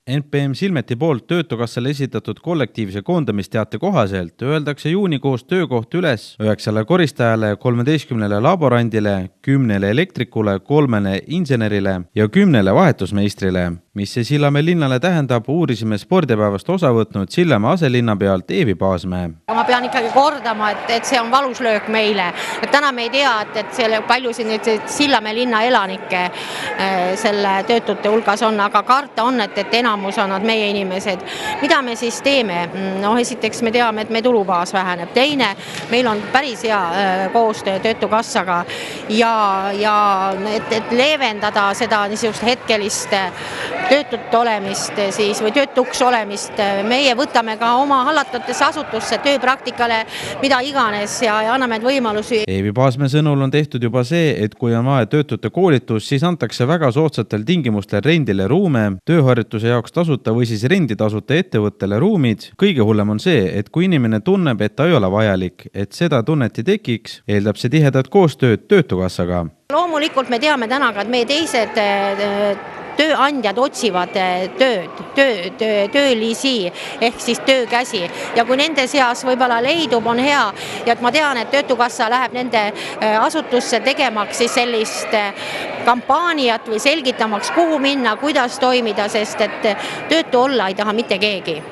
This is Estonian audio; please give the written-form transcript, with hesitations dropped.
NPM Silmeti poolt Töötukassale esitatud kollektiivse koondamisteate kohaselt öeldakse juunikuus töökoht üles 9 koristajale, 13 laborandile, 10 elektrikule, 3 insenerile ja 10 vahetusmeistrile. Mis see Sillamäe linnale tähendab, uurisime spordipäevast osa võtnud Sillamäe aselinnapealt Eevi Paasmäe. Ma pean ikkagi kordama, et see on valuslöök meile. Täna me ei tea, et palju siin Sillamäe linna elanikke selle töötute hulgas on, aga karta on, et enamus on nad meie inimesed. Mida me siis teeme? Esiteks me teame, et meie tulubaas väheneb. Teine, meil on päris hea koostöö Töötukassaga ja et leevendada seda niisugust hetkelist töötut olemist siis, või töötuks olemist. Meie võtame ka oma hallatutesse asutusse tööpraktikale, mida iganes ja anname võimalusi. Eevi Paasmäe sõnul on tehtud juba see, et kui on vaja töötute koolitus, siis antakse väga soodsatel tingimustel rendile ruume, tööharjutuse jaoks tasuta või siis renditasuta ettevõttele ruumid. Kõige hullem on see, et kui inimene tunneb, et ta ei ole vajalik, et seda tunnet ei tekiks, eeldab see tihedat koostööd Töötukassaga. Loomulikult me teame täna ka, et meie teised tööandjad otsivad töölisi ehk siis töökäsi ja kui nende seas võib-olla leidub, on hea ja et ma tean, et Töötukassa läheb nende asutusse tegemaks siis sellist kampaaniat või selgitamaks, kuhu minna, kuidas toimida, sest et töötu olla ei taha mitte keegi.